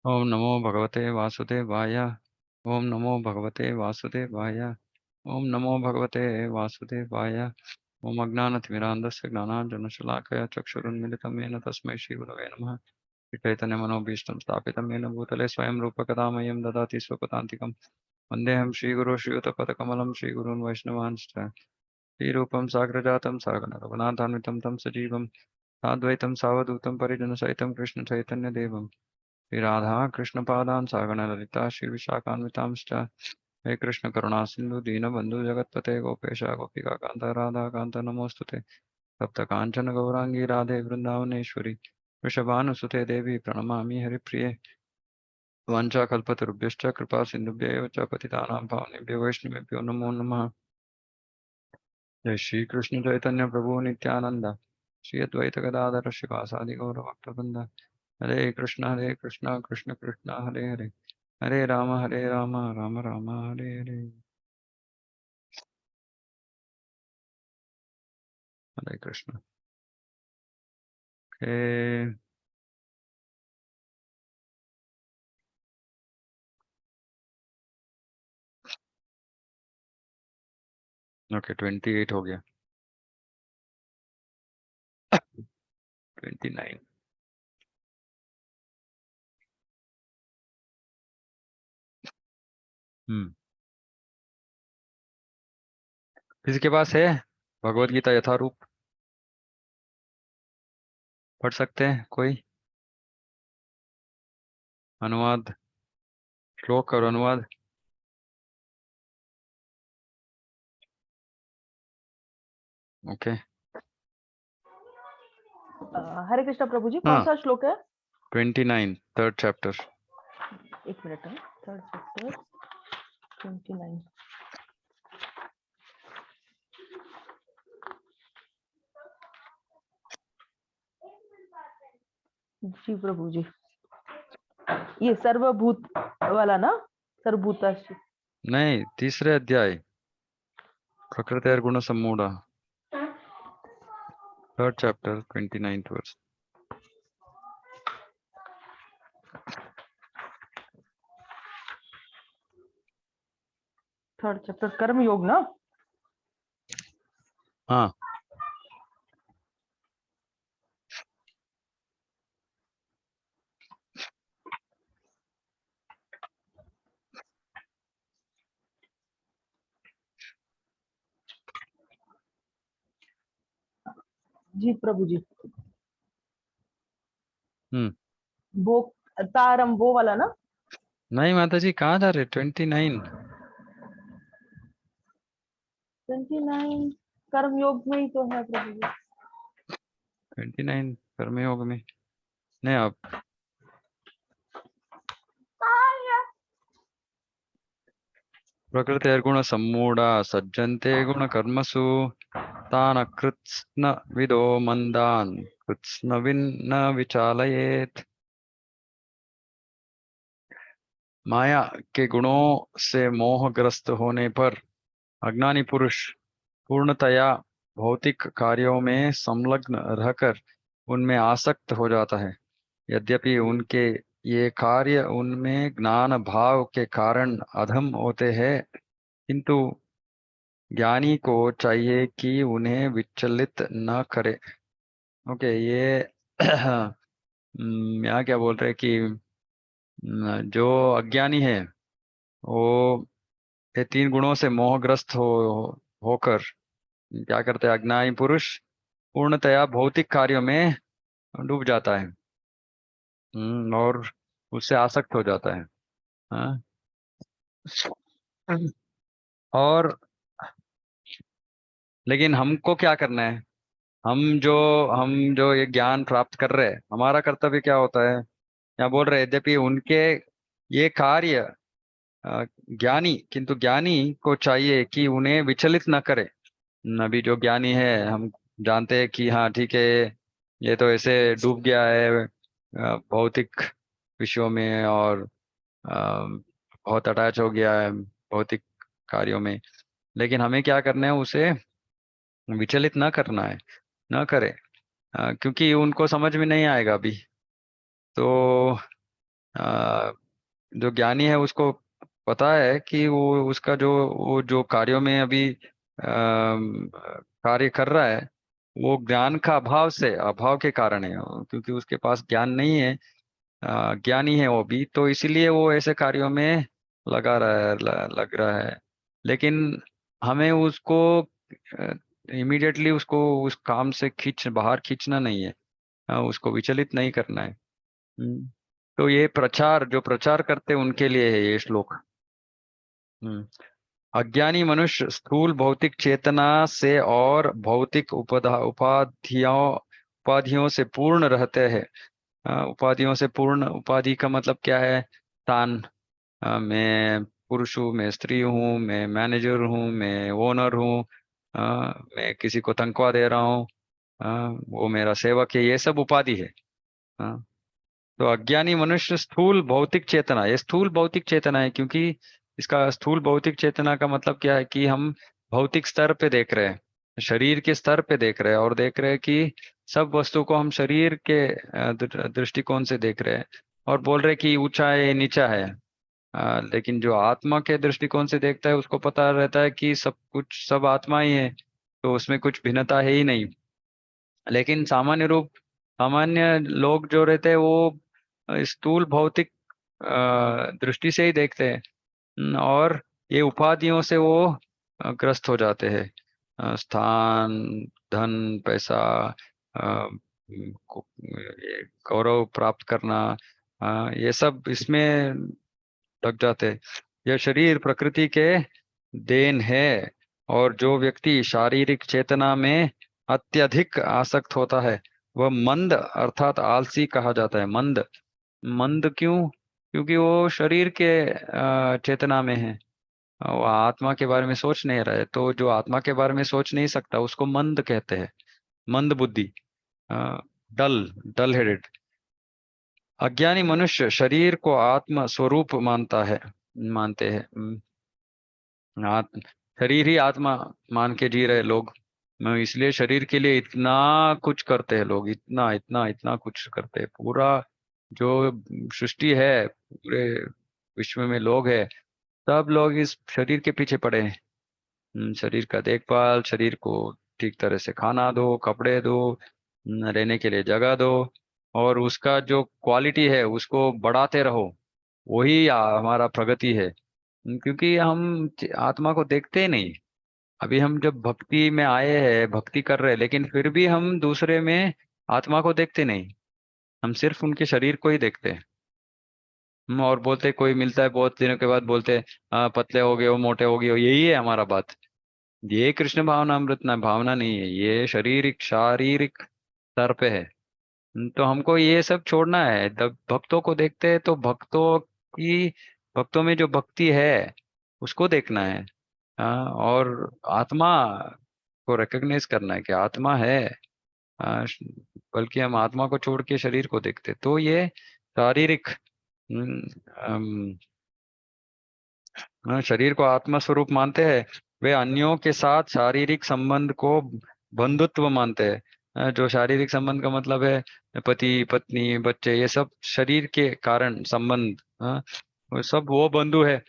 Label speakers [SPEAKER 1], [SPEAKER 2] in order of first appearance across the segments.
[SPEAKER 1] ओम नमो भगवते वासुदेवाय। ओम नमो भगवते वासुदेवाय। ओम नमो भगवते वासुदेवाय। ओम अज्ञानतिमिरान्धस्य ज्ञानाञ्जनशलाकया चक्षुरुन्मिलितं येन तस्मै श्रीगुरवे नमः। चैतन्यमनोभीष्टं स्थापितं येन भूतले स्वयं रूपकदा मह्यं ददाति स्वपदान्तिकं। वन्देऽहं श्रीगुरो श्रीयुतपदकमलं श्रीगुरून् वैष्णवांश्च। श्रीरूपं साग्रजातं सहगण रघुनाथान्वितं तं सजीवं साद्वैतं सावधूतं परिजनसहितं कृष्णचैतन्यदेवम् श्री राधा कृष्ण पादान सागण ललिता श्री विशाखान्वितांश्च। हे कृष्ण करुणा सिंधु दीनबंधु जगतपते गोपेश गोपिका कांत राधा कांत नमोस्तुते। सप्त कांचन गौरांगी राधे वृंदावनेश्वरी वृषभानुसुते देवी प्रणमामि हरिप्रिये। वाञ्छाकल्पतरुभ्यश्च कृपा सिन्धुभ्येव च पतितानां पावनेभ्यो वैष्णवेभ्यो नमो नमः। जय श्री कृष्ण चैतन्य प्रभु नित्यानंद श्री अद्वैत गदाधर शिवासादि गौर भक्तवृंद। हरे कृष्ण कृष्ण कृष्ण हरे हरे हरे राम राम राम हरे हरे। हरे कृष्ण। ओके 28 हो गया। 29। किसी के पास है भगवत गीता यथारूप? पढ़ सकते हैं कोई? अनुवाद, श्लोक और अनुवाद। ओके।
[SPEAKER 2] हरे कृष्णा प्रभु जी, कौन
[SPEAKER 1] हाँ,
[SPEAKER 2] सा श्लोक है?
[SPEAKER 1] 29 थर्ड चैप्टर।
[SPEAKER 2] एक मिनट है। Third chapter 29। जी प्रभु जी, ये सर्वभूत वाला ना? सर्वभूता।
[SPEAKER 1] नहीं, तीसरे अध्याय प्रकृति गुण सम्मूढ़, third chapter 29 verse.
[SPEAKER 2] Third chapter Karma Yoga ना?
[SPEAKER 1] हाँ,
[SPEAKER 2] जी प्रभु जी। वो तारम वो वाला ना?
[SPEAKER 1] नहीं माता जी, कहाँ जा रहे? 29।
[SPEAKER 2] 29 कर्म योग में ही तो है प्रभु जी।
[SPEAKER 1] 29 कर्मयोग में नहीं। आप प्रकृति गुण सम्मूढ़ा सज्जन्ते गुण कर्मसु तान कृत्स्न विदो मंदान कृत्स्न विन्न विचालयेत। माया के गुणों से मोहग्रस्त होने पर अज्ञानी पुरुष पूर्णतया भौतिक कार्यों में संलग्न रहकर उनमें आसक्त हो जाता है। यद्यपि उनके ये कार्य उनमें ज्ञान भाव के कारण अधम होते हैं, किंतु ज्ञानी को चाहिए कि उन्हें विचलित न करे। ओके, ये यहाँ क्या बोल रहे हैं कि जो अज्ञानी है वो ये तीन गुणों से मोहग्रस्त होकर क्या करते हैं? अज्ञानी पुरुष पूर्णतया भौतिक कार्यों में डूब जाता है। और उससे आसक्त हो जाता है। हाँ? और लेकिन हमको क्या करना है? हम जो ये ज्ञान प्राप्त कर रहे हैं, हमारा कर्तव्य क्या होता है? यहाँ बोल रहे हैं, यद्यपि उनके ये कार्य ज्ञानी, किंतु ज्ञानी को चाहिए कि उन्हें विचलित न करे। अभी जो ज्ञानी है, हम जानते हैं कि हाँ ठीक है, ये तो ऐसे डूब गया है भौतिक विषयों में, और बहुत अटैच हो गया है भौतिक कार्यों में। लेकिन हमें क्या करना है? उसे विचलित न करना है, न करे, क्योंकि उनको समझ में नहीं आएगा अभी। तो जो ज्ञानी है उसको पता है कि वो जो कार्यों में अभी कार्य कर रहा है, वो ज्ञान का अभाव के कारण है, क्योंकि उसके पास ज्ञान नहीं है। ज्ञानी है वो भी, तो इसीलिए वो ऐसे कार्यों में लग रहा है। लेकिन हमें उसको इमीडिएटली उसको उस काम से बाहर खींचना नहीं है। उसको विचलित नहीं करना है। हम्म। तो ये जो प्रचार करते हैं उनके लिए है ये श्लोक। हम्म। अज्ञानी मनुष्य स्थूल भौतिक चेतना से और भौतिक उपाधियों से पूर्ण रहते हैं। उपाधियों से पूर्ण, उपाधि का मतलब क्या है? स्थान। मैं पुरुष हूँ, मैं स्त्री हूँ, मैं मैनेजर हूँ, मैं ओनर हूँ, मैं किसी को तनख्वाह दे रहा हूँ, वो मेरा सेवक है, ये सब उपाधि है। हाँ। तो अज्ञानी मनुष्य स्थूल भौतिक चेतना, ये स्थूल भौतिक चेतना है, क्योंकि इसका स्थूल भौतिक चेतना का मतलब क्या है कि हम भौतिक स्तर पे देख रहे हैं, शरीर के स्तर पे देख रहे हैं, और देख रहे हैं कि सब वस्तु को हम शरीर के दृष्टिकोण से देख रहे हैं, और बोल रहे हैं कि ऊंचा है नीचा है। लेकिन जो आत्मा के दृष्टिकोण से देखता है उसको पता रहता है कि सब आत्मा ही है, तो उसमें कुछ भिन्नता है ही नहीं। लेकिन सामान्य लोग जो रहते हैं वो स्थूल भौतिक दृष्टि से ही देखते हैं। और ये उपाधियों से वो ग्रस्त हो जाते हैं। स्थान, धन, पैसा, ये गौरव प्राप्त करना, ये सब इसमें लग जाते हैं। यह शरीर प्रकृति के देन है, और जो व्यक्ति शारीरिक चेतना में अत्यधिक आसक्त होता है वह मंद अर्थात आलसी कहा जाता है। मंद। मंद क्यों? क्योंकि वो शरीर के चेतना में है, वो आत्मा के बारे में सोच नहीं रहा है। तो जो आत्मा के बारे में सोच नहीं सकता उसको मंद कहते हैं। मंद बुद्धि, डल डल हेडेड। अज्ञानी मनुष्य शरीर को आत्म स्वरूप मानते हैं। आत्म शरीर ही आत्मा मान के जी रहे लोग। मैं इसलिए शरीर के लिए इतना कुछ करते हैं लोग, इतना इतना इतना कुछ करते हैं। पूरा जो सृष्टि है, पूरे विश्व में लोग हैं, सब लोग इस शरीर के पीछे पड़े हैं। शरीर का देखभाल, शरीर को ठीक तरह से खाना दो, कपड़े दो, रहने के लिए जगह दो, और उसका जो क्वालिटी है उसको बढ़ाते रहो। वही हमारा प्रगति है। क्योंकि हम आत्मा को देखते ही नहीं। अभी हम जब भक्ति में आए हैं, भक्ति कर रहे हैं, लेकिन फिर भी हम दूसरे में आत्मा को देखते नहीं। हम सिर्फ उनके शरीर को ही देखते हैं। और बोलते, कोई मिलता है बहुत दिनों के बाद, बोलते हैं, पतले हो गए हो, मोटे हो गए हो, यही है हमारा बात। ये कृष्ण भावना अमृत ना भावना नहीं है, ये शारीरिक स्तर पे है। तो हमको ये सब छोड़ना है। जब भक्तों को देखते हैं तो भक्तों में जो भक्ति है उसको देखना है। और आत्मा को रिकॉग्नाइज करना है कि आत्मा है। हाँ, बल्कि हम आत्मा को छोड़ के शरीर को देखते, तो ये शारीरिक, हम्म, अम, शरीर को आत्मा स्वरूप मानते हैं। वे अन्यों के साथ शारीरिक संबंध को बंधुत्व मानते हैं। जो शारीरिक संबंध का मतलब है पति पत्नी बच्चे, ये सब शरीर के कारण संबंध। वो सब वो बंधु है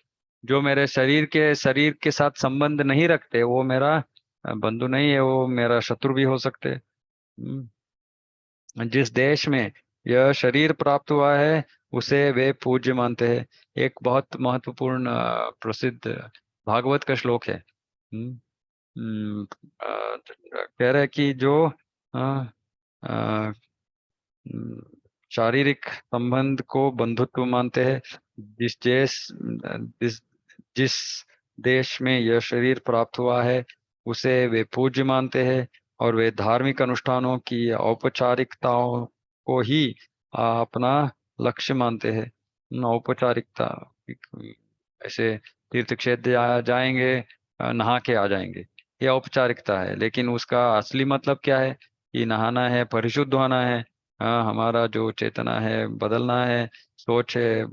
[SPEAKER 1] जो मेरे शरीर के साथ संबंध नहीं रखते, वो मेरा बंधु नहीं है, वो मेरा शत्रु भी हो सकते हैं। जिस देश में यह शरीर प्राप्त हुआ है उसे वे पूज्य मानते हैं। एक बहुत महत्वपूर्ण प्रसिद्ध भागवत का श्लोक है। हम्म, हम्म, कह रहे हैं कि जो अ, अ, हम्म, शारीरिक संबंध को बंधुत्व मानते हैं। जिस देश जिस जिस देश में यह शरीर प्राप्त हुआ है उसे वे पूज्य मानते हैं, और वे धार्मिक अनुष्ठानों की औपचारिकताओं को ही अपना लक्ष्य मानते हैं। औपचारिकता, ऐसे तीर्थ क्षेत्र जाएंगे, नहा के आ जाएंगे, ये औपचारिकता है। लेकिन उसका असली मतलब क्या है? कि नहाना है, परिशुद्ध होना है। हमारा जो चेतना है बदलना है, सोच है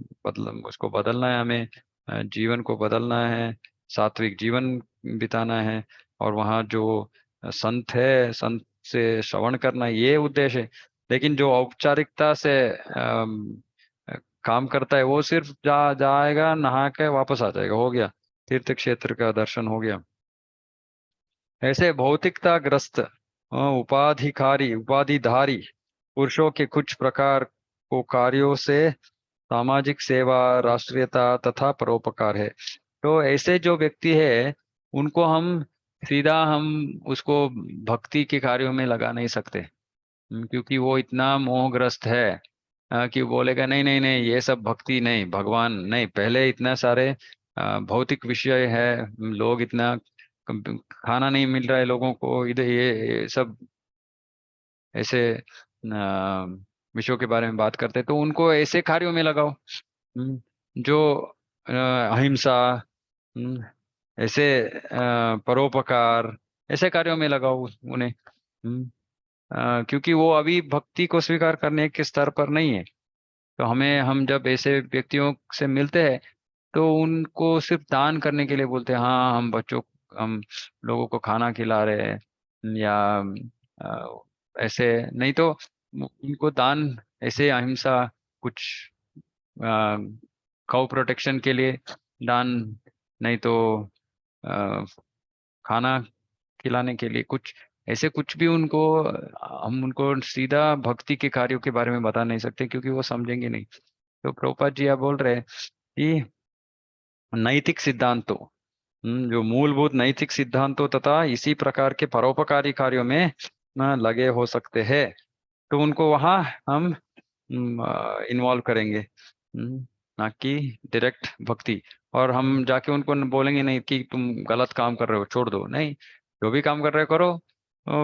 [SPEAKER 1] उसको बदलना है हमें। जीवन को बदलना है, सात्विक जीवन बिताना है। और वहाँ जो संत से श्रवण करना, ये उद्देश्य है। लेकिन जो औपचारिकता से काम करता है वो सिर्फ जाएगा, नहा के वापस आ जाएगा, हो गया, तीर्थ क्षेत्र का दर्शन हो गया। ऐसे भौतिकता ग्रस्त उपाधिधारी पुरुषों के कुछ प्रकार को कार्यों से सामाजिक सेवा, राष्ट्रीयता तथा परोपकार है। तो ऐसे जो व्यक्ति है उनको हम सीधा हम उसको भक्ति के कार्यों में लगा नहीं सकते। क्योंकि वो इतना मोहग्रस्त है कि बोलेगा नहीं नहीं नहीं, ये सब भक्ति नहीं, भगवान नहीं, पहले इतना सारे भौतिक विषय है, लोग इतना खाना नहीं मिल रहा है लोगों को, इधर ये सब ऐसे विषयों के बारे में बात करते हैं, तो उनको ऐसे कार्यों में लगाओ। जो अहिंसा, हम्म, ऐसे परोपकार, ऐसे कार्यों में लगाओ उन्हें। क्योंकि वो अभी भक्ति को स्वीकार करने के स्तर पर नहीं है। तो हम जब ऐसे व्यक्तियों से मिलते हैं तो उनको सिर्फ दान करने के लिए बोलते हैं, हाँ हम लोगों को खाना खिला रहे हैं, या ऐसे नहीं तो उनको दान, ऐसे अहिंसा, कुछ काउ प्रोटेक्शन के लिए दान, नहीं तो अ, खाना खिलाने के लिए कुछ, ऐसे कुछ भी उनको हम उनको सीधा भक्ति के कार्यों के बारे में बता नहीं सकते, क्योंकि वो समझेंगे नहीं। तो प्रभुपाद जी आप बोल रहे हैं कि नैतिक सिद्धांतों, जो मूलभूत नैतिक सिद्धांतों तथा इसी प्रकार के परोपकारी कार्यों में लगे हो सकते हैं, तो उनको वहां हम इन्वॉल्व करेंगे, ना कि डायरेक्ट भक्ति। और हम जाके उनको बोलेंगे नहीं कि तुम गलत काम कर रहे हो, छोड़ दो, नहीं, जो भी काम कर रहे हो करो,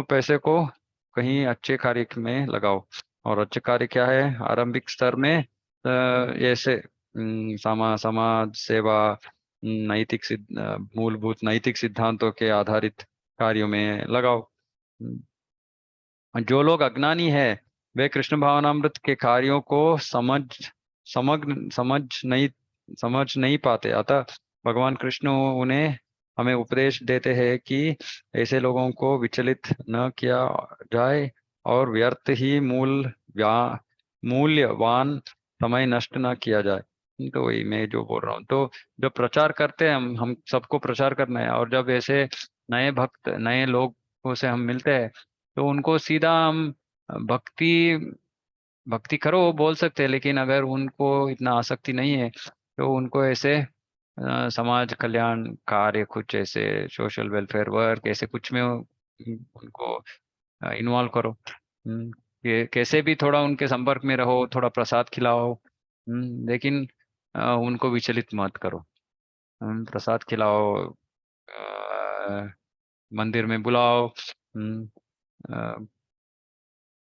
[SPEAKER 1] पैसे को कहीं अच्छे कार्य में लगाओ। और अच्छे कार्य क्या है, आरंभिक स्तर में ऐसे समाज सेवा, मूलभूत नैतिक सिद्धांतों के आधारित कार्यों में लगाओ। जो लोग अज्ञानी है वे कृष्ण भावनामृत के कार्यों को समग्र समझ नहीं पाते, अतः भगवान कृष्ण उन्हें हमें उपदेश देते हैं कि ऐसे लोगों को विचलित न किया जाए और व्यर्थ ही मूल्यवान समय नष्ट न किया जाए। तो वही मैं जो बोल रहा हूँ, तो जब प्रचार करते हैं हम सबको प्रचार करना है, और जब ऐसे नए भक्त नए लोगों से हम मिलते हैं तो उनको सीधा हम भक्ति भक्ति करो बोल सकते हैं, लेकिन अगर उनको इतना आसक्ति नहीं है तो उनको ऐसे समाज कल्याण कार्य, कुछ ऐसे सोशल वेलफेयर वर्क, ऐसे कुछ में उनको इन्वॉल्व करो। कैसे भी थोड़ा उनके संपर्क में रहो, थोड़ा प्रसाद खिलाओ, लेकिन उनको विचलित मत करो। प्रसाद खिलाओ, मंदिर में बुलाओ,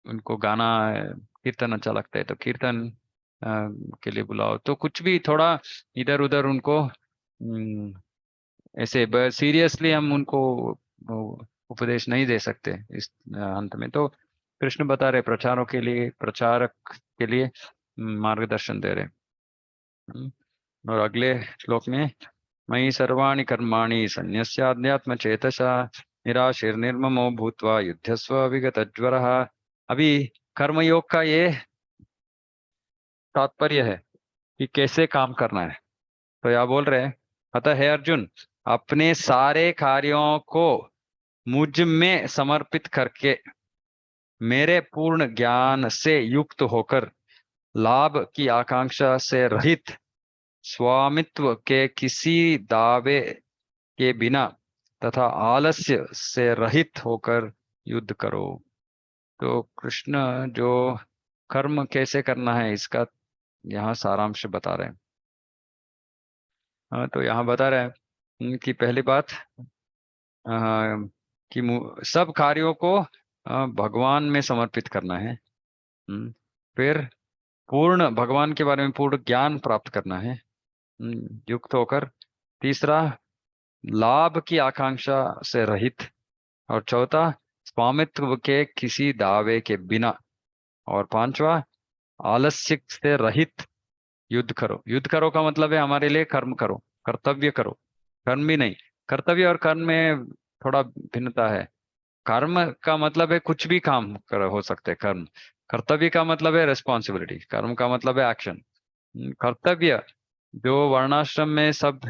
[SPEAKER 1] उनको गाना कीर्तन अच्छा लगता है तो कीर्तन के लिए बुलाओ, तो कुछ भी थोड़ा इधर उधर उनको ऐसे सीरियसली हम उनको उपदेश नहीं दे सकते इस अंत में। तो कृष्ण बता रहे प्रचारों के लिए, प्रचारक के लिए मार्गदर्शन दे रहे। और अगले श्लोक में मयि सर्वाणि कर्माणि सन्न्यस्याध्यात्म चेतसा निराशीर्निर्ममो भूत्वा युध्यस्व विगतज्वरः। अभी कर्मयोग का ये तात्पर्य है कि कैसे काम करना है। तो यह बोल रहे हैं, अतः हे अर्जुन, अपने सारे कार्यों को मुझ में समर्पित करके मेरे पूर्ण ज्ञान से युक्त होकर लाभ की आकांक्षा से रहित, स्वामित्व के किसी दावे के बिना तथा आलस्य से रहित होकर युद्ध करो। तो कृष्ण जो कर्म कैसे करना है इसका यहाँ सारांश बता रहे हैं। तो यहाँ बता रहे हैं कि पहली बात कि सब कार्यों को भगवान में समर्पित करना है। फिर पूर्ण भगवान के बारे में पूर्ण ज्ञान प्राप्त करना है युक्त होकर। तीसरा, लाभ की आकांक्षा से रहित। और चौथा, स्वामित्व के किसी दावे के बिना। और पांचवा, आलस्य से रहित युद्ध करो। युद्ध करो का मतलब है हमारे लिए कर्म करो, कर्तव्य करो, कर्म भी नहीं। कर्तव्य और कर्म में थोड़ा भिन्नता है। कर्म का मतलब है कुछ भी काम कर हो सकते हैं कर्म। कर्तव्य का मतलब है रिस्पॉन्सिबिलिटी, कर्म का मतलब है एक्शन। कर्तव्य जो वर्णाश्रम में सब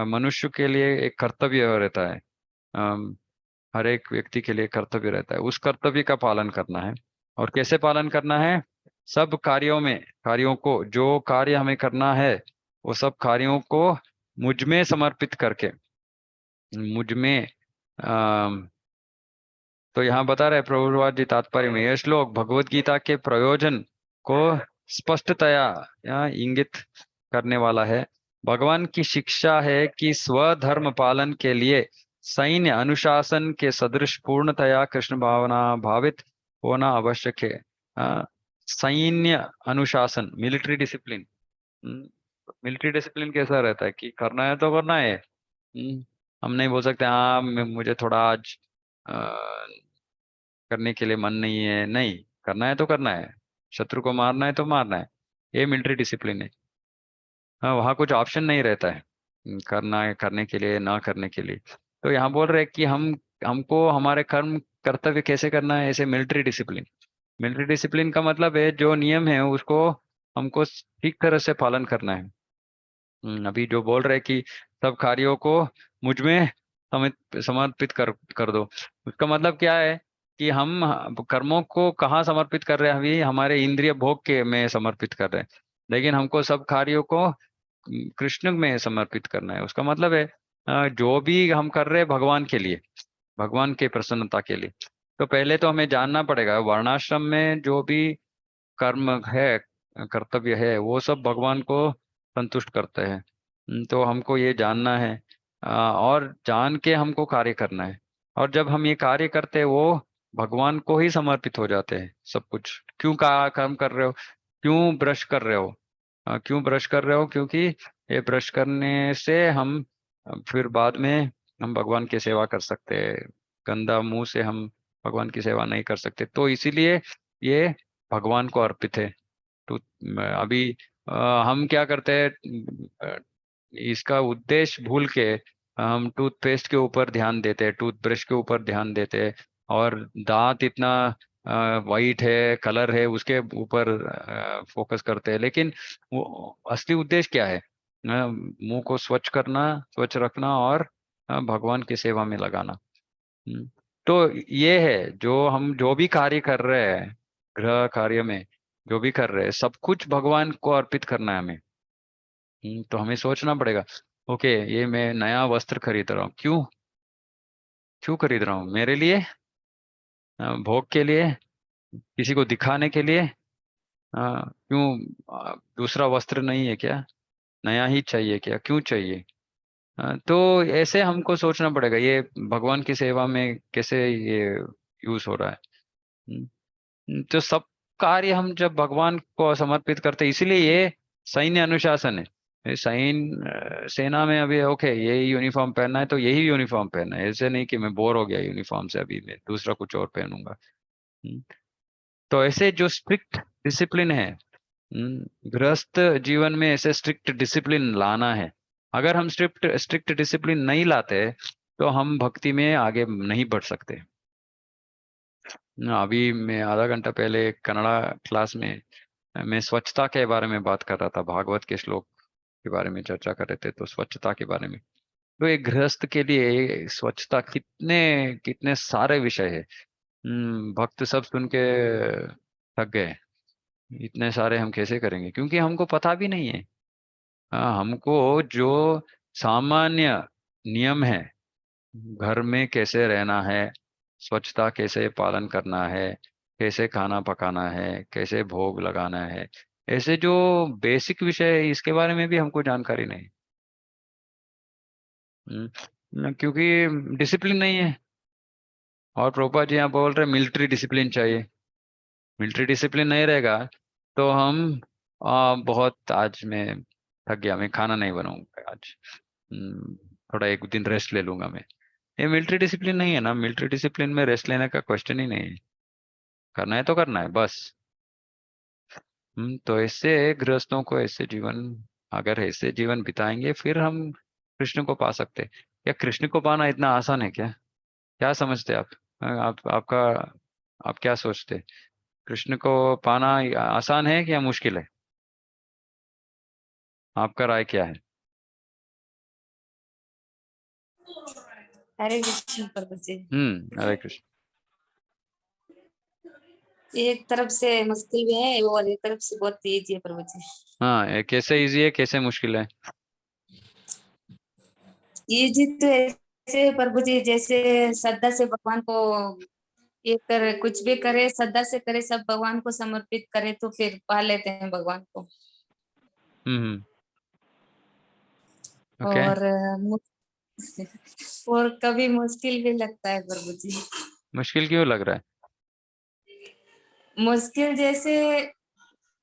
[SPEAKER 1] मनुष्य के लिए एक कर्तव्य रहता है, अम, हर एक व्यक्ति के लिए कर्तव्य रहता है, उस कर्तव्य का पालन करना है। और कैसे पालन करना है? सब कार्यों को, जो कार्य हमें करना है वो सब कार्यों को मुझ में समर्पित करके, मुझ में तो यहाँ बता रहे प्रभुपाद जी तात्पर्य में, ये श्लोक भगवत गीता के प्रयोजन को स्पष्टतया इंगित करने वाला है। भगवान की शिक्षा है कि स्वधर्म पालन के लिए सैन्य अनुशासन के सदृश पूर्णतया कृष्ण भावना भावित होना आवश्यक है। सैन्य अनुशासन, मिलिट्री डिसिप्लिन। मिलिट्री डिसिप्लिन कैसा रहता है कि करना है तो करना है। हम नहीं बोल सकते हाँ मुझे थोड़ा आज करने के लिए मन नहीं है, नहीं, करना है तो करना है, शत्रु को मारना है तो मारना है। ये मिलिट्री डिसिप्लिन है। हाँ, वहाँ कुछ ऑप्शन नहीं रहता है, करना है करने के लिए, ना करने के लिए। तो यहाँ बोल रहे हैं कि हमको हमारे कर्म कर्तव्य कैसे करना है, ऐसे मिलिट्री डिसिप्लिन। मिलिट्री डिसिप्लिन का मतलब है जो नियम है उसको हमको ठीक तरह से पालन करना है। अभी जो बोल रहे हैं कि सब कार्यों को मुझ में समर्पित कर दो, उसका मतलब क्या है कि हम कर्मों को कहाँ समर्पित कर रहे हैं? अभी हमारे इंद्रिय भोग के में समर्पित कर रहे हैं, लेकिन हमको सब कार्यों को कृष्ण में समर्पित करना है। उसका मतलब है जो भी हम कर रहे हैं भगवान के लिए, भगवान के प्रसन्नता के लिए। तो पहले तो हमें जानना पड़ेगा वर्णाश्रम में जो भी कर्म है, कर्तव्य है, वो सब भगवान को संतुष्ट करते हैं। तो हमको ये जानना है, और जान के हमको कार्य करना है। और जब हम ये कार्य करते हैं वो भगवान को ही समर्पित हो जाते हैं सब कुछ। क्यों का कर्म कर रहे हो? क्यों ब्रश कर रहे हो? क्यों ब्रश कर रहे हो? क्योंकि ये ब्रश करने से हम फिर बाद में हम भगवान की सेवा कर सकते हैं। गंदा मुंह से हम भगवान की सेवा नहीं कर सकते, तो इसीलिए ये भगवान को अर्पित है। तो अभी हम क्या करते हैं, इसका उद्देश्य भूल के हम टूथपेस्ट के ऊपर ध्यान देते हैं, टूथब्रश के ऊपर ध्यान देते हैं, और दांत इतना वाइट है, कलर है, उसके ऊपर फोकस करते हैं। लेकिन वो असली उद्देश्य क्या है? मुंह को स्वच्छ करना, स्वच्छ रखना, और भगवान की सेवा में लगाना। हम्म, तो ये है जो हम जो भी कार्य कर रहे हैं, गृह कार्य में जो भी कर रहे हैं, सब कुछ भगवान को अर्पित करना है हमें। तो हमें सोचना पड़ेगा, ओके ये मैं नया वस्त्र खरीद रहा हूँ, क्यों क्यों खरीद रहा हूँ? मेरे लिए? भोग के लिए? किसी को दिखाने के लिए? क्यों? दूसरा वस्त्र नहीं है क्या? नया ही चाहिए क्या? क्यों चाहिए? तो ऐसे हमको सोचना पड़ेगा ये भगवान की सेवा में कैसे ये यूज हो रहा है। तो सब कार्य हम जब भगवान को समर्पित करते हैं, इसीलिए ये सैन्य अनुशासन है। ये सेना में अभी ओके यही यूनिफॉर्म पहनना है तो यही यूनिफॉर्म पहनना है, ऐसे नहीं कि मैं बोर हो गया यूनिफॉर्म से, अभी मैं दूसरा कुछ और पहनूंगा। हम्म, तो ऐसे जो स्ट्रिक्ट डिसिप्लिन है, गृहस्थ जीवन में ऐसे स्ट्रिक्ट डिसिप्लिन लाना है। अगर हम स्ट्रिक्ट स्ट्रिक्ट डिसिप्लिन नहीं लाते तो हम भक्ति में आगे नहीं बढ़ सकते। अभी मैं आधा घंटा पहले कन्नड़ा क्लास में मैं स्वच्छता के बारे में बात कर रहा था, भागवत के श्लोक के बारे में चर्चा कर रहे थे, तो स्वच्छता के बारे में। तो एक गृहस्थ के लिए स्वच्छता कितने कितने सारे विषय है। भक्त सब सुन के थक गए, इतने सारे हम कैसे करेंगे, क्योंकि हमको पता भी नहीं है। हमको जो सामान्य नियम है, घर में कैसे रहना है, स्वच्छता कैसे पालन करना है, कैसे खाना पकाना है, कैसे भोग लगाना है, ऐसे जो बेसिक विषय है इसके बारे में भी हमको जानकारी नहीं। क्योंकि डिसिप्लिन नहीं है। और प्रोपा जी यहाँ बोल रहे मिलिट्री डिसिप्लिन चाहिए। मिलिट्री डिसिप्लिन नहीं रहेगा तो हम बहुत, आज मैं थक गया, मैं खाना नहीं बनाऊंगा आज, थोड़ा एक दिन रेस्ट ले लूंगा मैं। ये मिलिट्री डिसिप्लिन नहीं है ना, मिलिट्री डिसिप्लिन में रेस्ट लेने का क्वेश्चन ही नहीं है, करना है तो करना है बस। तो ऐसे गृहस्थों को ऐसे जीवन, अगर ऐसे जीवन बिताएंगे फिर हम कृष्ण को पा सकते हैं। या कृष्ण को पाना इतना आसान है क्या? क्या समझते आप? आपका आप क्या सोचते? कृष्ण को पाना आसान है क्या मुश्किल है? आपका राय क्या है?
[SPEAKER 3] हरे कृष्ण प्रभु जी।
[SPEAKER 1] हरे कृष्ण।
[SPEAKER 3] एक तरफ से मुश्किल भी है और एक तरफ से बहुत तेज है प्रभु जी।
[SPEAKER 1] हाँ, ये कैसे इजी है, कैसे मुश्किल है?
[SPEAKER 3] इजी तो ऐसे है प्रभु जी, जैसे श्रद्धा से भगवान को ये करे, कुछ भी करे श्रद्धा से करे, सब भगवान को समर्पित करे तो फिर पा लेते हैं भगवान को।
[SPEAKER 1] हम्म। ओके।
[SPEAKER 3] और और कभी मुश्किल भी लगता है प्रभु जी।
[SPEAKER 1] मुश्किल क्यों लग रहा है?
[SPEAKER 3] मुश्किल जैसे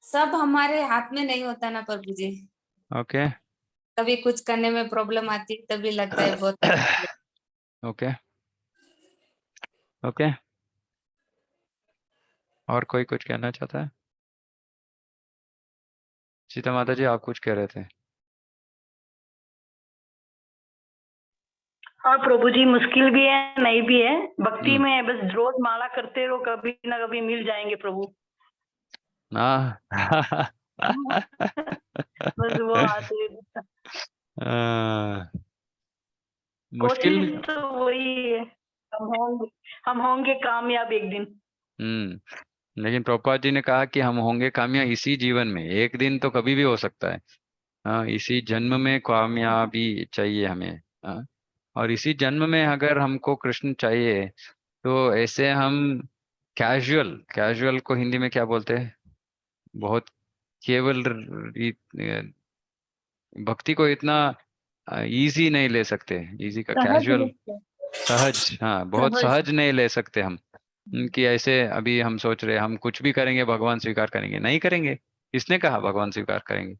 [SPEAKER 3] सब हमारे हाथ में नहीं होता ना प्रभु जी।
[SPEAKER 1] ओके।
[SPEAKER 3] कभी कुछ करने में प्रॉब्लम आती है तभी लगता है बहुत मुश्किल।
[SPEAKER 1] ओके। ओके। और कोई कुछ कहना चाहता है? सीता माता जी, आप कुछ कह रहे थे।
[SPEAKER 4] हाँ प्रभु जी, मुश्किल भी है नहीं भी है, भक्ति
[SPEAKER 1] हम्म।
[SPEAKER 4] में बस रोज माला करते रहो, कभी ना कभी मिल जाएंगे प्रभु।
[SPEAKER 1] हाँ।
[SPEAKER 4] बस वो आते हैं।
[SPEAKER 1] आ, मुश्किल।
[SPEAKER 4] कोशिश तो वही है, हम होंगे कामयाब एक दिन।
[SPEAKER 1] लेकिन प्रभुपाद जी ने कहा कि हम होंगे कामयाब इसी जीवन में, एक दिन तो कभी भी हो सकता है। हाँ, इसी जन्म में कामयाबी चाहिए हमें। हाँ, और इसी जन्म में अगर हमको कृष्ण चाहिए तो ऐसे हम कैजुअल, कैजुअल को हिंदी में क्या बोलते हैं? बहुत केवल भक्ति को इतना इजी नहीं ले सकते। इजी का
[SPEAKER 2] सहज
[SPEAKER 1] कैजुअल,
[SPEAKER 2] नहीं।
[SPEAKER 1] सहज, हाँ, बहुत
[SPEAKER 2] सहज।
[SPEAKER 1] सहज नहीं ले सकते हम। कि ऐसे अभी हम सोच रहे हम कुछ भी करेंगे भगवान स्वीकार करेंगे, नहीं करेंगे। किसने कहा भगवान स्वीकार करेंगे?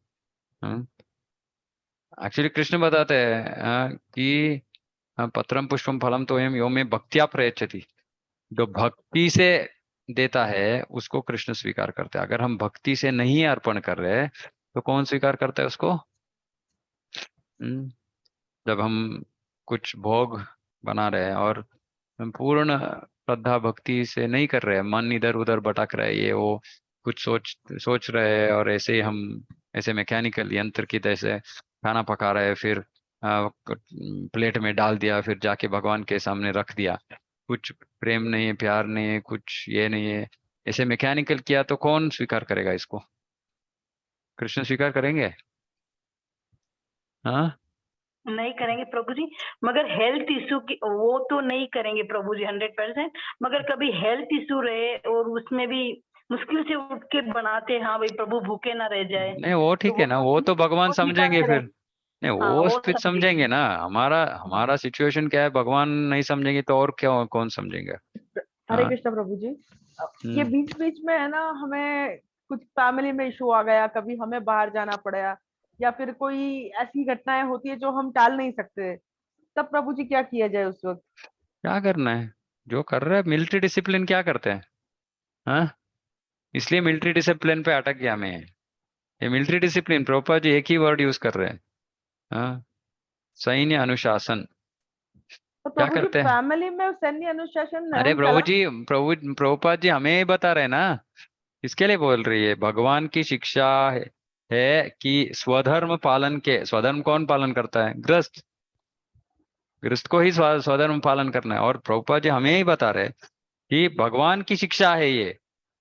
[SPEAKER 1] एक्चुअली कृष्ण बताते हैं कि पत्रम पुष्पम फलम तोयम यो में भक्त्या प्रयच्छति। जो भक्ति से देता है उसको कृष्ण स्वीकार करते हैं। अगर हम भक्ति से नहीं अर्पण कर रहे तो कौन स्वीकार करता है उसको? हम्म, जब हम कुछ भोग बना रहे हैं और हम पूर्ण श्रद्धा भक्ति से नहीं कर रहे हैं, मन इधर उधर भटक रहे है, ये वो कुछ सोच सोच रहे हैं, और ऐसे ही हम ऐसे मैकेनिकल यंत्र की तरह से खाना पका रहे हैं, फिर प्लेट में डाल दिया, फिर जाके भगवान के सामने रख दिया। कुछ प्रेम नहीं है, प्यार नहीं है, कुछ ये नहीं है, ऐसे मैकेनिकल किया तो कौन स्वीकार करेगा इसको? कृष्ण स्वीकार करेंगे? हाँ।
[SPEAKER 4] नहीं करेंगे प्रभु जी, मगर हेल्थ इशू की वो तो नहीं करेंगे प्रभु जी 100%। मगर कभी हेल्थ इशू रहे और उसमें भी मुश्किल से उठ के बनाते, हाँ भाई प्रभु भूखे ना रह जाए,
[SPEAKER 1] नहीं, वो
[SPEAKER 4] तो
[SPEAKER 1] ठीक है ना, वो तो भगवान
[SPEAKER 4] वो स्वीकार
[SPEAKER 1] समझेंगे फिर।
[SPEAKER 4] करें।
[SPEAKER 1] नहीं,
[SPEAKER 4] हाँ
[SPEAKER 1] वो
[SPEAKER 4] वो
[SPEAKER 1] फिर
[SPEAKER 4] समझेंगे।
[SPEAKER 1] समझेंगे ना। हमारा हमारा सिचुएशन क्या है, भगवान नहीं समझेंगे तो और क्या, कौन समझेंगे?
[SPEAKER 2] हरे
[SPEAKER 1] हाँ।
[SPEAKER 2] कृष्ण प्रभु जी। ये
[SPEAKER 1] हम्म।
[SPEAKER 2] बीच बीच में है ना, हमें कुछ फैमिली में इशू आ गया, कभी हमें बाहर जाना पड़ा, या फिर कोई ऐसी घटनाएं होती है जो हम टाल नहीं सकते, तब प्रभु जी क्या किया जाए उस वक्त?
[SPEAKER 1] क्या करना है? जो कर रहे हैं मिलिट्री डिसिप्लिन क्या करते हैं? हाँ, इसलिए मिलिट्री डिसिप्लिन पे अटक गया मैं। ये मिलिट्री डिसिप्लिन, प्रभुपाद जी एक ही वर्ड यूज कर रहे हैं। हाँ, सैन्य अनुशासन।
[SPEAKER 2] तो
[SPEAKER 1] क्या
[SPEAKER 2] प्रभु जी,
[SPEAKER 1] करते हैं?
[SPEAKER 2] फैमिली में सैन्य अनुशासन
[SPEAKER 1] अरे
[SPEAKER 2] हम
[SPEAKER 1] प्रभु
[SPEAKER 2] चला।
[SPEAKER 1] जी, प्रभुपाद जी हमें ही बता रहे हैं ना। किसके लिए बोल रही है? भगवान की शिक्षा है कि स्वधर्म पालन के, स्वधर्म कौन पालन करता है? गृहस्थ। गृहस्थ को ही स्वधर्म पालन करना है। और प्रभुपाद जी हमें ही बता रहे हैं कि भगवान की शिक्षा है ये,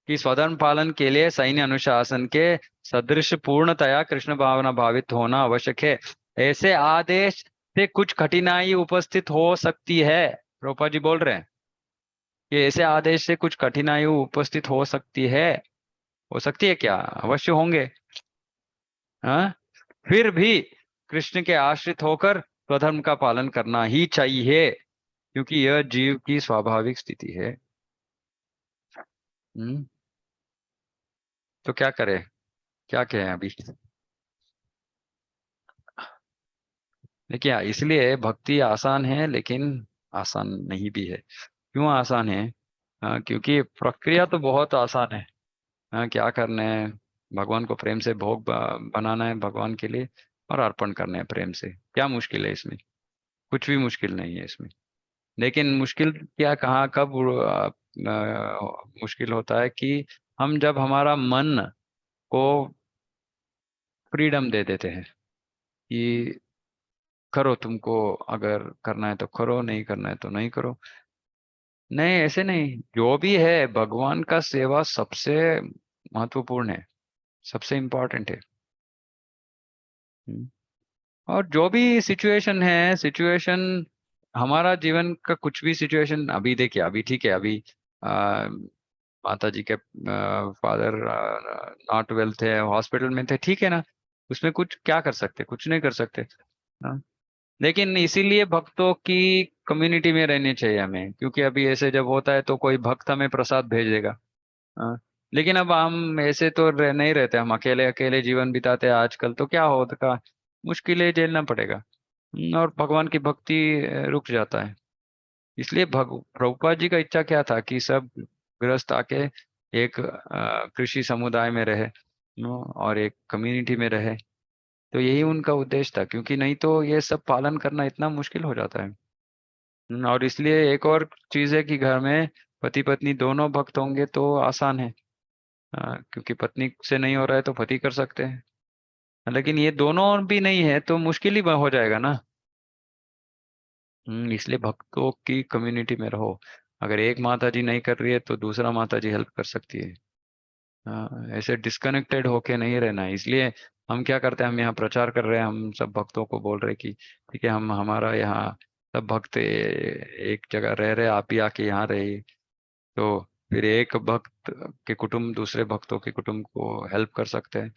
[SPEAKER 1] कि स्वधर्म पालन के लिए सैन्य अनुशासन के सदृश पूर्णतया कृष्ण भावना भावित होना आवश्यक है। ऐसे आदेश से कुछ कठिनाई उपस्थित हो सकती है। प्रभुपाद जी बोल रहे हैं कि ऐसे आदेश से कुछ कठिनाई उपस्थित हो सकती है। हो सकती है क्या? अवश्य होंगे। हाँ, फिर भी कृष्ण के आश्रित होकर स्वधर्म का पालन करना ही चाहिए, क्योंकि यह जीव की स्वाभाविक स्थिति है। हम्म। तो क्या करें, क्या कहें अभी? देखिए, इसलिए भक्ति आसान है लेकिन आसान नहीं भी है। क्यों आसान है? क्योंकि प्रक्रिया तो बहुत आसान है। क्या करना है? भगवान को प्रेम से भोग बनाना है भगवान के लिए, और अर्पण करना है प्रेम से। क्या मुश्किल है इसमें? कुछ भी मुश्किल नहीं है इसमें। लेकिन मुश्किल क्या, कहाँ, कब मुश्किल होता है कि हम जब हमारा मन को फ्रीडम दे देते हैं। कि करो, तुमको अगर करना है तो करो, नहीं करना है तो नहीं करो। नहीं, ऐसे नहीं, जो भी है भगवान का सेवा सबसे महत्वपूर्ण है, सबसे इम्पोर्टेंट है। हम्म। और जो भी सिचुएशन है, सिचुएशन हमारा जीवन का कुछ भी सिचुएशन, अभी देखिए, अभी ठीक है, अभी आ, माता जी के फादर नॉट वेल थे, हॉस्पिटल में थे, ठीक है ना, उसमें कुछ क्या कर सकते, कुछ नहीं कर सकते। हाँ? लेकिन इसीलिए भक्तों की कम्युनिटी में रहनी चाहिए हमें, क्योंकि अभी ऐसे जब होता है तो कोई भक्त हमें प्रसाद भेज देगा। हाँ। लेकिन अब हम ऐसे तो नहीं रहते, हम अकेले अकेले जीवन बिताते हैं आजकल, तो क्या होगा, मुश्किलें झेलना पड़ेगा। और भगवान की भक्ति रुक जाता है। इसलिए प्रभुपाद जी का इच्छा क्या था कि सब गृहस्थ आके एक कृषि समुदाय में रहे, और एक कम्युनिटी में रहे। तो यही उनका उद्देश्य था, क्योंकि नहीं तो ये सब पालन करना इतना मुश्किल हो जाता है। और इसलिए एक और चीज है कि घर में पति पत्नी दोनों भक्त होंगे तो आसान है। क्योंकि पत्नी से नहीं हो रहा है तो पति कर सकते हैं, लेकिन ये दोनों भी नहीं है तो मुश्किल ही हो जाएगा ना। इसलिए भक्तों की कम्युनिटी में रहो। अगर एक माता जी नहीं कर रही है तो दूसरा माता जी हेल्प कर सकती है। ऐसे डिस्कनेक्टेड होके नहीं रहना है। इसलिए हम क्या करते हैं, हम यहाँ प्रचार कर रहे हैं, हम सब भक्तों को बोल रहे हैं कि ठीक है, हम हमारा यहाँ सब भक्त एक जगह रह रहे, आप भी आके यहाँ रहिए। तो फिर एक भक्त के कुटुंब दूसरे भक्तों के कुटुंब को हेल्प कर सकते हैं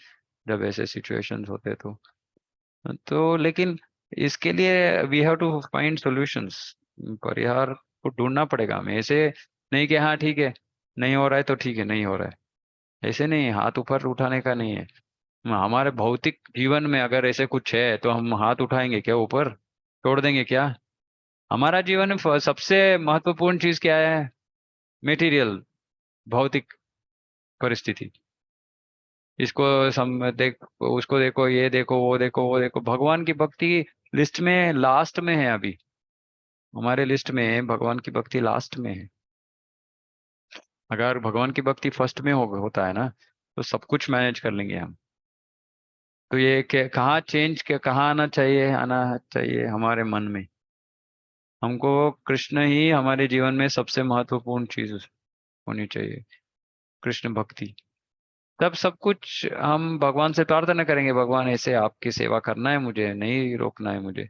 [SPEAKER 1] जब ऐसे सिचुएशंस होते हैं। तो लेकिन इसके लिए we have to find solutions, परिहार को ढूंढना पड़ेगा हमें। ऐसे नहीं कि हाँ ठीक है, नहीं हो रहा है तो ठीक है, नहीं हो रहा है, ऐसे नहीं, हाथ ऊपर उठाने का नहीं है। हमारे भौतिक जीवन में अगर ऐसे कुछ है तो हम हाथ उठाएंगे क्या ऊपर, छोड़ देंगे क्या? हमारा जीवन में सबसे महत्वपूर्ण चीज क्या है? मेटीरियल, भौतिक परिस्थिति। इसको देख, उसको देखो, ये देखो, वो देखो, वो देखो, भगवान की भक्ति लिस्ट में लास्ट में है अभी। हमारे लिस्ट में भगवान की भक्ति लास्ट में है। अगर भगवान की भक्ति फर्स्ट में होता है ना, तो सब कुछ मैनेज कर लेंगे हम। तो ये कहाँ चेंज के कहाँ आना चाहिए हमारे मन में। हमको कृष्ण ही हमारे जीवन में सबसे महत्वपूर्ण चीज होनी चाहिए, कृष्ण भक्ति। तब सब कुछ हम भगवान से प्रार्थना करेंगे, भगवान ऐसे आपकी सेवा करना है, मुझे नहीं रोकना है, मुझे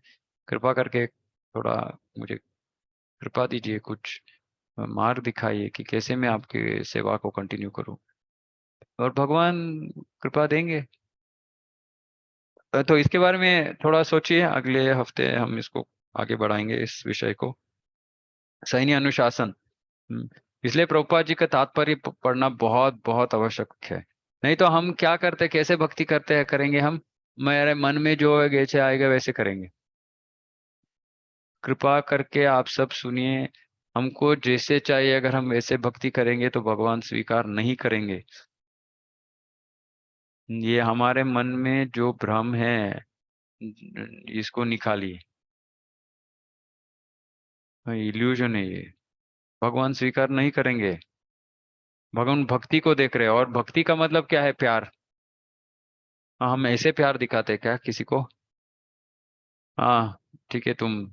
[SPEAKER 1] कृपा करके थोड़ा मुझे कृपा दीजिए, कुछ मार्ग दिखाइए कि कैसे मैं आपकी सेवा को कंटिन्यू करूं। और भगवान कृपा देंगे। तो इसके बारे में थोड़ा सोचिए, अगले हफ्ते हम इसको आगे बढ़ाएंगे, इस विषय को, सैन्य अनुशासन। हम्म, इसलिए प्रभुपाद जी का तात्पर्य पढ़ना बहुत बहुत आवश्यक है। नहीं तो हम क्या करते, कैसे भक्ति करते हैं, करेंगे हम, मेरे मन में जो है जैसे आएगा वैसे करेंगे। कृपा करके आप सब सुनिए, हमको जैसे चाहिए अगर हम वैसे भक्ति करेंगे तो भगवान स्वीकार नहीं करेंगे। ये हमारे मन में जो भ्रम है, इसको निकालिए, इल्यूजन है ये, भगवान स्वीकार नहीं करेंगे। भगवान भक्ति को देख रहे हैं, और भक्ति का मतलब क्या है? प्यार। हम ऐसे प्यार दिखाते हैं क्या किसी को? हाँ ठीक है, तुम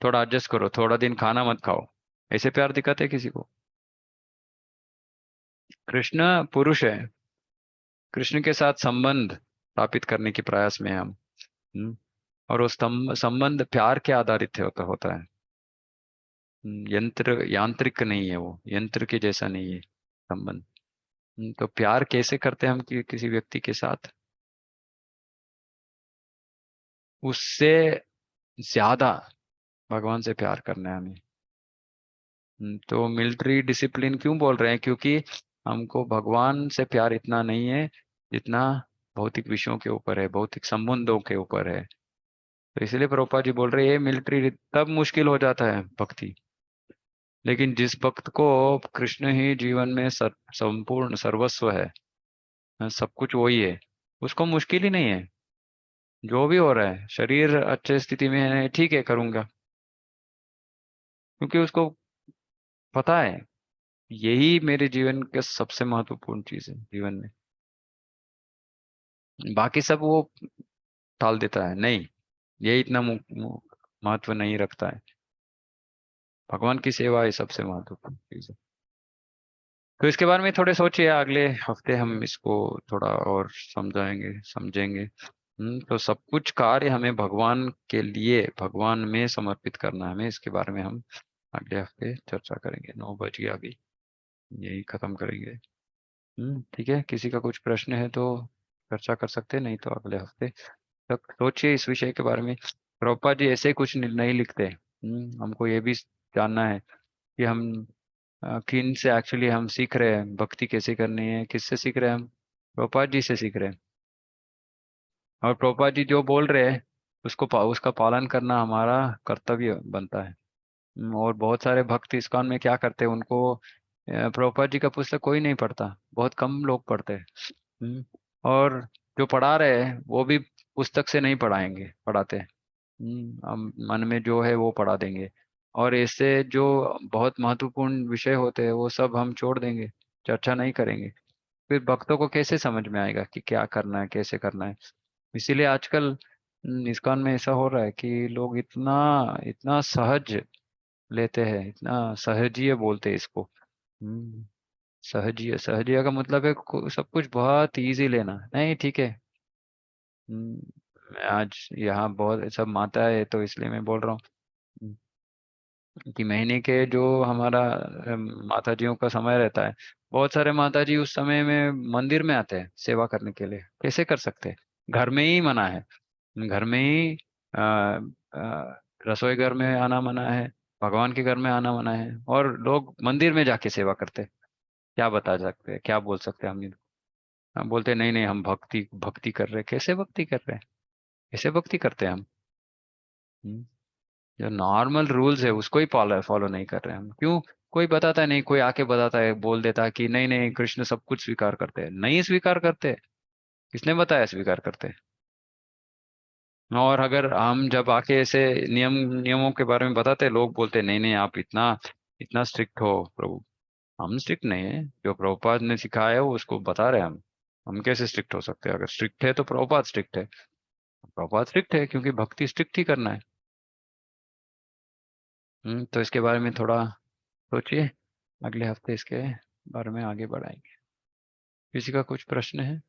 [SPEAKER 1] थोड़ा एडजस्ट करो, थोड़ा दिन खाना मत खाओ, ऐसे प्यार दिखाते हैं किसी को? कृष्ण पुरुष है, कृष्ण के साथ संबंध स्थापित करने के प्रयास में हैं हम। हम्म, और वो संबंध प्यार के आधारित होता है। यंत्र यांत्रिक नहीं है, वो यंत्र के जैसा नहीं है संबंध। तो प्यार कैसे करते हैं हम किसी व्यक्ति के साथ? उससे ज्यादा भगवान से प्यार करना है हमें। तो मिलिट्री डिसिप्लिन क्यों बोल रहे हैं? क्योंकि हमको भगवान से प्यार इतना नहीं है जितना भौतिक विषयों के ऊपर है, भौतिक संबंधों के ऊपर है। तो इसलिए प्रभुपाद जी बोल रहे हैं मिलिट्री तब मुश्किल हो जाता है भक्ति। लेकिन जिस भक्त को कृष्ण ही जीवन में संपूर्ण सर्वस्व है, सब कुछ वही है, उसको मुश्किल ही नहीं है। जो भी हो रहा है, शरीर अच्छे स्थिति में है, ठीक है करूंगा, क्योंकि उसको पता है यही मेरे जीवन का सबसे महत्वपूर्ण चीज है जीवन में। बाकी सब वो टाल देता है, नहीं, ये इतना महत्व नहीं रखता है। भगवान की सेवा ही सबसे महत्वपूर्ण चीज है। तो इसके बारे में थोड़े सोचिए, अगले हफ्ते हम इसको थोड़ा और समझेंगे। तो सब कुछ कार्य हमें भगवान के लिए, भगवान में समर्पित करना है हमें। इसके बारे में हम अगले हफ्ते चर्चा करेंगे। 9 बज गया अभी, यही खत्म करेंगे। ठीक है, किसी का कुछ प्रश्न है तो चर्चा कर सकते हैं, नहीं तो अगले हफ्ते तक सोचिए इस विषय के बारे में। प्रभुपाद जी ऐसे कुछ नहीं लिखते। हमको ये भी जानना है कि हम किन से एक्चुअली हम सीख रहे हैं, भक्ति कैसे करनी है, किससे सीख रहे हैं हम? प्रभुपाद जी से सीख रहे हैं। और प्रभुपाद जी जो बोल रहे हैं उसका पालन करना हमारा कर्तव्य बनता है। और बहुत सारे भक्त इस्कॉन में क्या करते हैं, उनको प्रभुपाद जी का पुस्तक कोई नहीं पढ़ता, बहुत कम लोग पढ़ते हैं। और जो पढ़ा रहे हैं वो भी पुस्तक से नहीं पढ़ाते। हम मन में जो है वो पढ़ा देंगे। और इससे जो बहुत महत्वपूर्ण विषय होते हैं वो सब हम छोड़ देंगे, चर्चा नहीं करेंगे। फिर भक्तों को कैसे समझ में आएगा कि क्या करना है, कैसे करना है? इसीलिए आजकल इस्कॉन में ऐसा हो रहा है कि लोग इतना इतना सहज लेते हैं, इतना सहजीय बोलते हैं इसको। हम्म, सहजीय, सहजीय का मतलब है सब कुछ बहुत इजी लेना। नहीं, ठीक है। मैं आज यहाँ बहुत सब माता है तो इसलिए मैं बोल रहा हूँ कि महीने के जो हमारा माता जियों का समय रहता है, बहुत सारे माता जी उस समय में मंदिर में आते हैं सेवा करने के लिए। कैसे कर सकते हैं? घर में ही मना है, घर में ही रसोई घर में आना मना है, भगवान के घर में आना मना है, और लोग मंदिर में जाके सेवा करते हैं। क्या बता सकते हैं, क्या बोल सकते हैं हम बोलते हैं नहीं नहीं हम भक्ति भक्ति कर रहे हैं। कैसे भक्ति कर रहे हैं? कैसे भक्ति करते हैं हम? हम्म, जो नॉर्मल रूल्स है उसको ही फॉलो नहीं कर रहे हैं हम। क्यों? कोई बताता है नहीं, कोई आके बताता है, बोल देता है कि नहीं नहीं कृष्ण सब कुछ स्वीकार करते हैं। नहीं स्वीकार करते। किसने बताया स्वीकार करते हैं? और अगर हम जब आके ऐसे नियमों के बारे में बताते हैं, लोग बोलते हैं नहीं नहीं आप इतना इतना स्ट्रिक्ट हो प्रभु। हम स्ट्रिक्ट नहीं है, जो प्रभुपाद ने सिखाया है वो उसको बता रहे हैं हम कैसे स्ट्रिक्ट हो सकते हैं? अगर स्ट्रिक्ट है तो प्रभुपाद स्ट्रिक्ट है। प्रभुपाद स्ट्रिक्ट है क्योंकि भक्ति स्ट्रिक्ट ही करना है। तो इसके बारे में थोड़ा सोचिए, अगले हफ्ते इसके बारे में आगे बढ़ाएंगे। किसी का कुछ प्रश्न है?